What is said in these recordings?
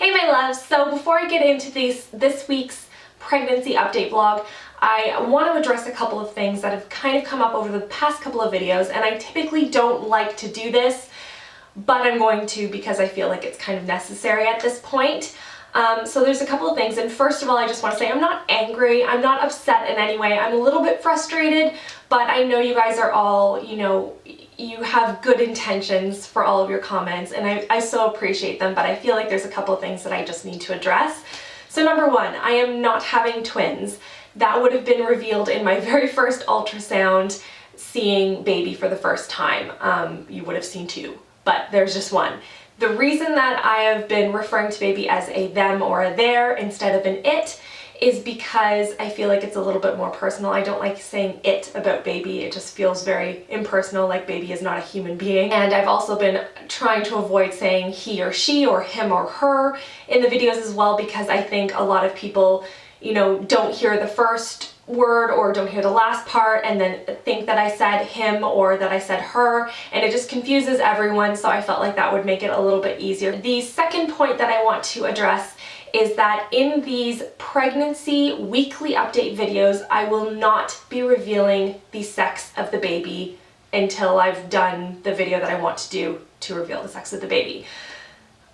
Hey my loves, so before I get into this week's pregnancy update vlog, I want to address a couple of things that have kind of come up over the past couple of videos, and I typically don't like to do this, but I'm going to because I feel like it's kind of necessary at this point. So there's a couple of things, and first of all I just want to say I'm not angry, I'm not upset in any way, I'm a little bit frustrated, but I know you guys are all, you have good intentions for all of your comments, and I so appreciate them, but I feel like there's a couple of things that I just need to address. So number one, I am not having twins. That would have been revealed in my very first ultrasound, seeing baby for the first time. You would have seen two, but there's just one. The reason that I have been referring to baby as a them or a their instead of an it is because I feel like it's a little bit more personal. I don't like saying it about baby. It just feels very impersonal, like baby is not a human being. And I've also been trying to avoid saying he or she or him or her in the videos as well, because I think a lot of people, don't hear the first word or don't hear the last part and then think that I said him or that I said her, and it just confuses everyone, so I felt like that would make it a little bit easier. The second point that I want to address is that in these pregnancy weekly update videos, I will not be revealing the sex of the baby until I've done the video that I want to do to reveal the sex of the baby.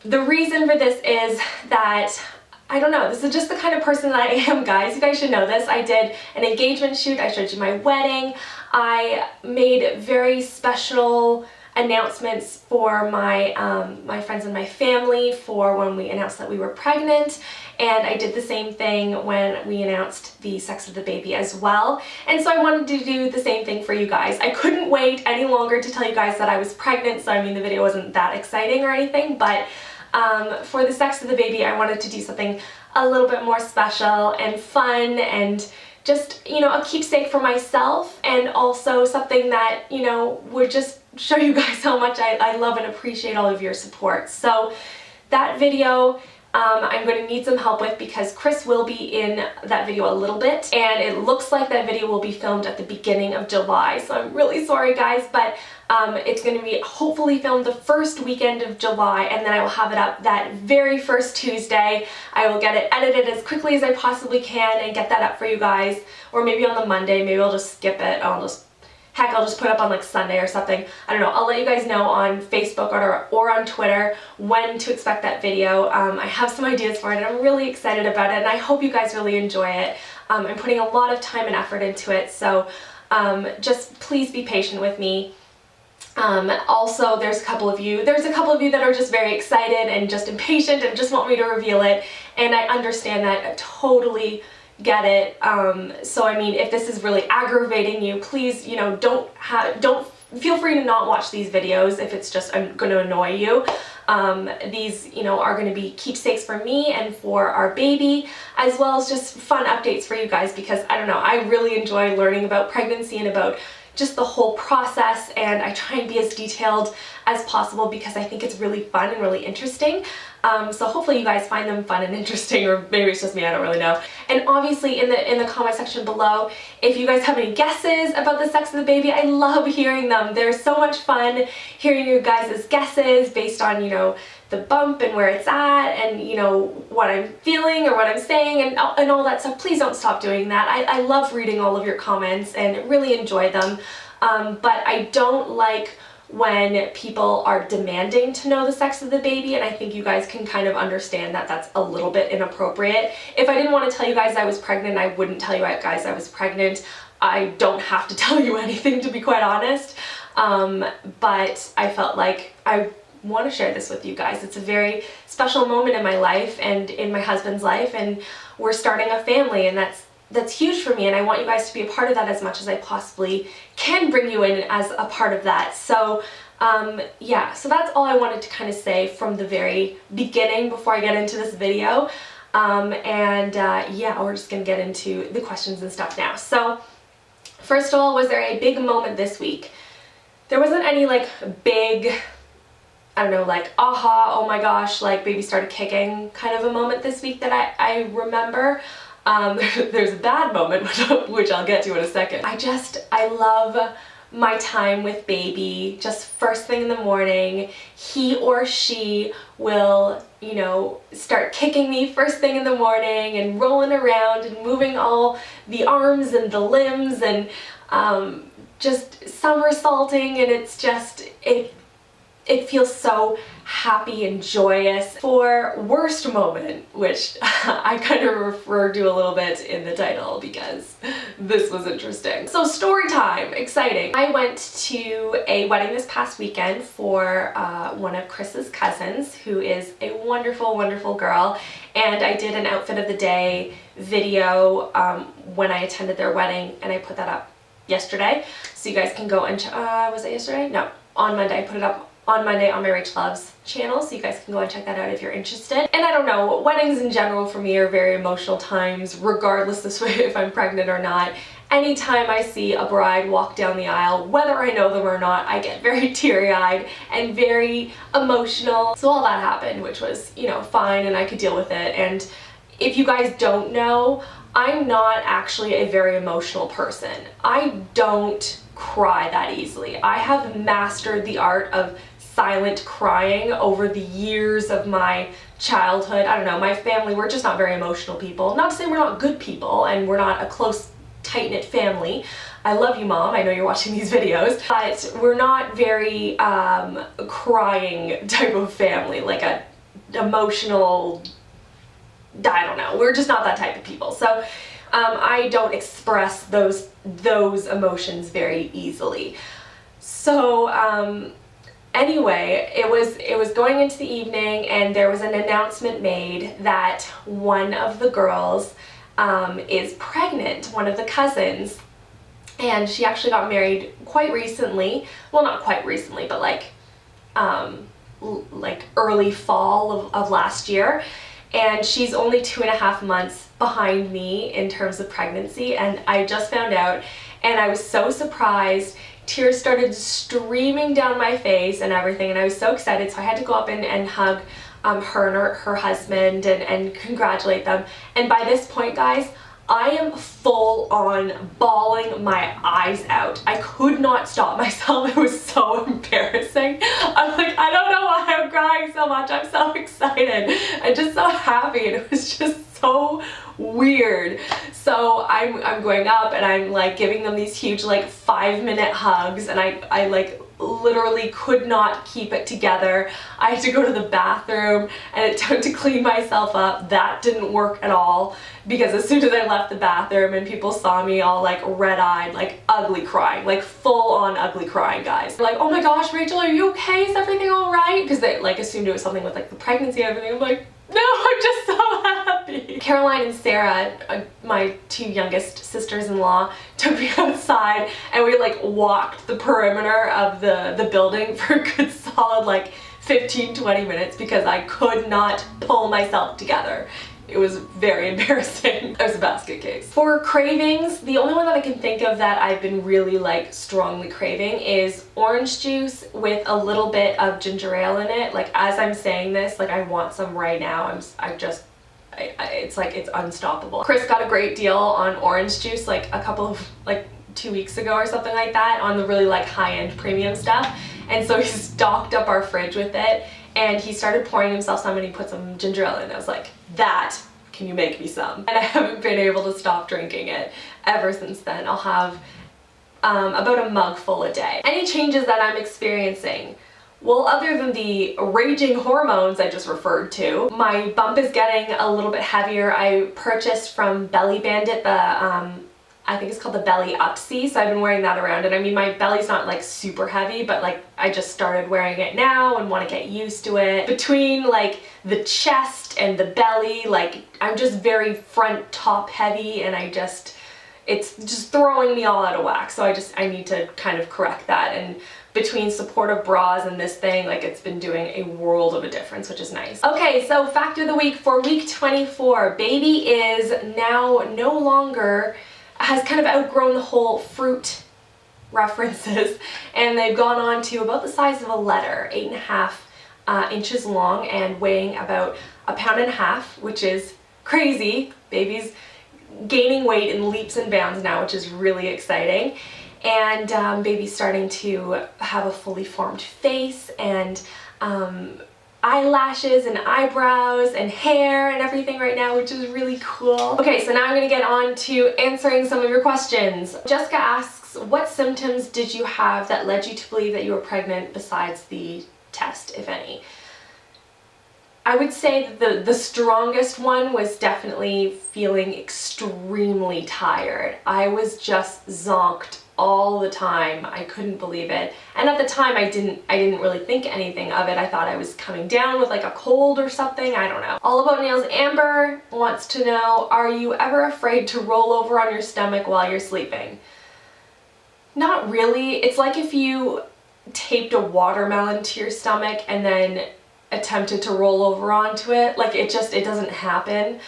The reason for this is that I don't know, this is just the kind of person that I am, guys. You guys should know this. I did an engagement shoot, I showed you my wedding, I made very special announcements for my my friends and my family for when we announced that we were pregnant, and I did the same thing when we announced the sex of the baby as well. And so I wanted to do the same thing for you guys. I couldn't wait any longer to tell you guys that I was pregnant, so I mean the video wasn't that exciting or anything, but for the sex of the baby I wanted to do something a little bit more special and fun, and just, a keepsake for myself, and also something that, would just show you guys how much I love and appreciate all of your support. So that video I'm going to need some help with because Chris will be in that video a little bit, and it looks like that video will be filmed at the beginning of July, so I'm really sorry guys, but it's going to be hopefully filmed the first weekend of July, and then I will have it up that very first Tuesday. I will get it edited as quickly as I possibly can and get that up for you guys, or maybe on the Monday, maybe I'll just skip it, I'll just put it up on like Sunday or something. I don't know, I'll let you guys know on Facebook or on Twitter when to expect that video. I have some ideas for it and I'm really excited about it, and I hope you guys really enjoy it. I'm putting a lot of time and effort into it, so just please be patient with me. Also, there's a couple of you that are just very excited and just impatient and just want me to reveal it, and I understand that. I totally get it. So I mean, if this is really aggravating you, please, don't feel free to not watch these videos if it's just going to annoy you. These, are going to be keepsakes for me and for our baby, as well as just fun updates for you guys, because I don't know, I really enjoy learning about pregnancy and about just the whole process, and I try and be as detailed as possible because I think it's really fun and really interesting. So hopefully you guys find them fun and interesting, or maybe it's just me, I don't really know. And obviously in the comment section below, if you guys have any guesses about the sex of the baby, I love hearing them. They're so much fun hearing you guys' guesses based on, the bump and where it's at, and what I'm feeling or what I'm saying and all that stuff. Please don't stop doing that. I love reading all of your comments and really enjoy them, but I don't like when people are demanding to know the sex of the baby, and I think you guys can kind of understand that that's a little bit inappropriate. If I didn't want to tell you guys I was pregnant, I wouldn't tell you guys I was pregnant. I don't have to tell you anything, to be quite honest, but I felt like I want to share this with you guys. It's a very special moment in my life and in my husband's life, and we're starting a family, and that's huge for me, and I want you guys to be a part of that as much as I possibly can bring you in as a part of that. So yeah, so that's all I wanted to kind of say from the very beginning before I get into this video. Yeah, we're just gonna get into the questions and stuff now. So first of all, was there a big moment this week? There wasn't any like big, I don't know, like aha, oh my gosh, like baby started kicking kind of a moment this week that I remember. There's a bad moment, which I'll get to in a second. I love my time with baby, just first thing in the morning. He or she will, you know, start kicking me first thing in the morning and rolling around and moving all the arms and the limbs and just somersaulting, and it's just, it feels so happy and joyous. For worst moment, which I kind of refer to a little bit in the title because this was interesting. So story time, exciting. I went to a wedding this past weekend for one of Chris's cousins, who is a wonderful, wonderful girl, and I did an outfit of the day video when I attended their wedding, and I put that up yesterday, so you guys can go and was it yesterday? No, on Monday. I put it up on Monday on my RachhLoves channel, so you guys can go and check that out if you're interested. And I don't know, weddings in general for me are very emotional times, regardless of if I'm pregnant or not. Anytime I see a bride walk down the aisle, whether I know them or not, I get very teary-eyed and very emotional. So all that happened, which was, you know, fine, and I could deal with it. And if you guys don't know, I'm not actually a very emotional person. I don't cry that easily. I have mastered the art of silent crying over the years of my childhood. I don't know, my family, we're just not very emotional people. Not to say we're not good people and we're not a close, tight-knit family. I love you, Mom. I know you're watching these videos, but we're not very crying type of family, like a emotional, I don't know, we're just not that type of people. So I don't express those emotions very easily. So anyway, it was going into the evening, and there was an announcement made that one of the girls is pregnant, one of the cousins, and she actually got married quite recently. Well, not quite recently, but like early fall of last year. And she's only 2.5 months behind me in terms of pregnancy, and I just found out, and I was so surprised. Tears started streaming down my face and everything, and I was so excited, so I had to go up and hug her and her husband and congratulate them. And by this point, guys, I am full on bawling my eyes out. I could not stop myself. It was so embarrassing. I'm like, I don't know why I'm crying so much. I'm so excited. I'm just so happy, and it was just so weird. So I'm going up and I'm like giving them these huge like 5-minute hugs, and I like literally could not keep it together. I had to go to the bathroom, and it took to clean myself up. That didn't work at all, because as soon as I left the bathroom and people saw me all like red-eyed, like ugly crying, like full-on ugly crying, guys. They're like, oh my gosh, Rachel, are you okay? Is everything all right? Because they like assumed it was something with like the pregnancy and everything. I'm like, no, I'm just so happy. Caroline and Sarah, my 2 youngest sisters-in-law, took me outside, and we like walked the perimeter of the building for a good solid like 15-20 minutes because I could not pull myself together. It was very embarrassing. It was a basket case. For cravings, the only one that I can think of that I've been really like strongly craving is orange juice with a little bit of ginger ale in it. Like as I'm saying this, like I want some right now. It's like it's unstoppable. Chris got a great deal on orange juice like a couple of like 2 weeks ago or something like that on the really like high-end premium stuff. And so he stocked up our fridge with it, and he started pouring himself some, and he put some ginger ale in. I was like, that, can you make me some? And I haven't been able to stop drinking it ever since then. I'll have about a mug full a day. Any changes that I'm experiencing? Well, other than the raging hormones I just referred to, my bump is getting a little bit heavier. I purchased from Belly Bandit the I think it's called the Belly Upsy, so I've been wearing that around, and I mean my belly's not like super heavy, but like I just started wearing it now and want to get used to it. Between like the chest and the belly, like I'm just very front top heavy, and it's just throwing me all out of whack, so I need to kind of correct that. And between supportive bras and this thing, like it's been doing a world of a difference, which is nice. Okay, so fact of the week for week 24, baby is now no longer, has kind of outgrown the whole fruit references, and they've gone on to about the size of a letter, 8.5 inches long and weighing about 1.5 pounds, which is crazy. Baby's gaining weight in leaps and bounds now, which is really exciting. and baby's starting to have a fully formed face and eyelashes and eyebrows and hair and everything right now, which is really cool. Okay, so now I'm gonna get on to answering some of your questions. Jessica asks, what symptoms did you have that led you to believe that you were pregnant besides the test, if any? I would say that the strongest one was definitely feeling extremely tired. I was just zonked all the time. I couldn't believe it. And at the time I didn't really think anything of it. I thought I was coming down with like a cold or something. I don't know. All About Nails Amber wants to know, are you ever afraid to roll over on your stomach while you're sleeping? Not really. It's like if you taped a watermelon to your stomach and then attempted to roll over onto it. Like it doesn't happen.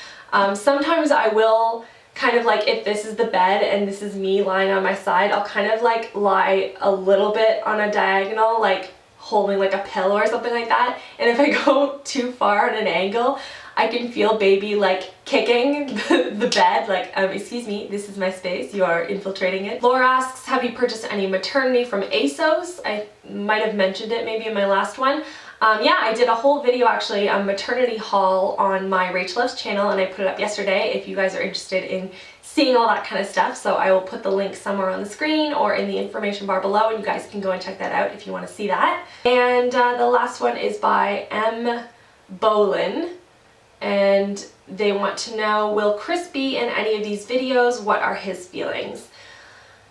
Sometimes I will kind of like, if this is the bed and this is me lying on my side, I'll kind of like lie a little bit on a diagonal, like holding like a pillow or something like that. And if I go too far on an angle, I can feel baby like kicking the bed, like, excuse me, this is my space, you are infiltrating it. Laura asks, have you purchased any maternity from ASOS? I might have mentioned it maybe in my last one. Yeah, I did a whole video actually, a maternity haul on my RachhLoves channel, and I put it up yesterday if you guys are interested in seeing all that kind of stuff. So I will put the link somewhere on the screen or in the information bar below, and you guys can go and check that out if you want to see that. And the last one is by M. Bolin, and they want to know, will Chris be in any of these videos? What are his feelings?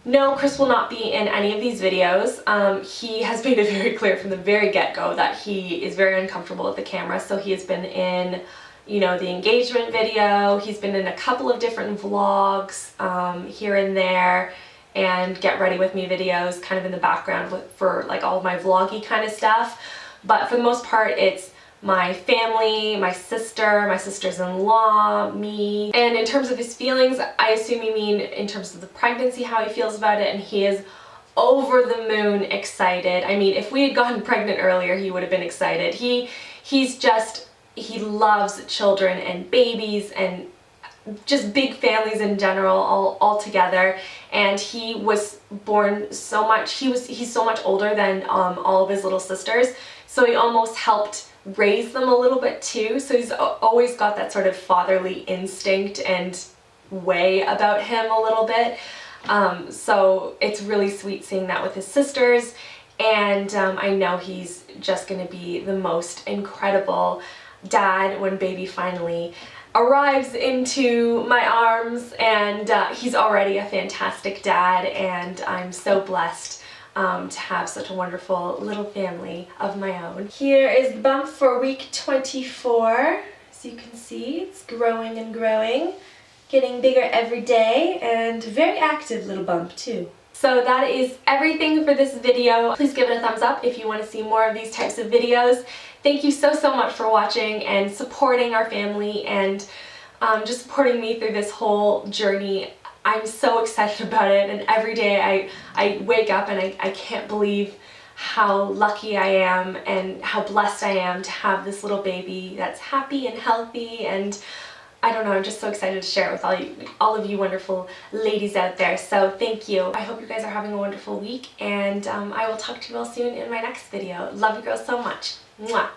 No, Chris will not be in any of these videos. He has made it very clear from the very get-go that he is very uncomfortable with the camera, so he has been in, you know, the engagement video, he's been in a couple of different vlogs here and there, and get ready with me videos kind of in the background for like all of my vloggy kind of stuff. But for the most part, it's my family, my sisters-in-law, me. And in terms of his feelings, I assume you mean in terms of the pregnancy, how he feels about it, and he is over the moon excited. I mean, if we had gotten pregnant earlier, he would have been excited. He loves children and babies and just big families in general, all together. And he was born so much, he's so much older than all of his little sisters, so he almost helped raise them a little bit too, so he's always got that sort of fatherly instinct and way about him a little bit. So it's really sweet seeing that with his sisters, and I know he's just going to be the most incredible dad when baby finally arrives into my arms, and he's already a fantastic dad, and I'm so blessed to have such a wonderful little family of my own. Here is the bump for week 24. As you can see, it's growing and growing, getting bigger every day, and very active little bump too. So that is everything for this video. Please give it a thumbs up if you want to see more of these types of videos. Thank you so much for watching and supporting our family, and just supporting me through this whole journey. I'm so excited about it, and every day I wake up and I can't believe how lucky I am and how blessed I am to have this little baby that's happy and healthy, and I don't know, I'm just so excited to share it with all of you wonderful ladies out there. So thank you. I hope you guys are having a wonderful week, and I will talk to you all soon in my next video. Love you girls so much. Mwah.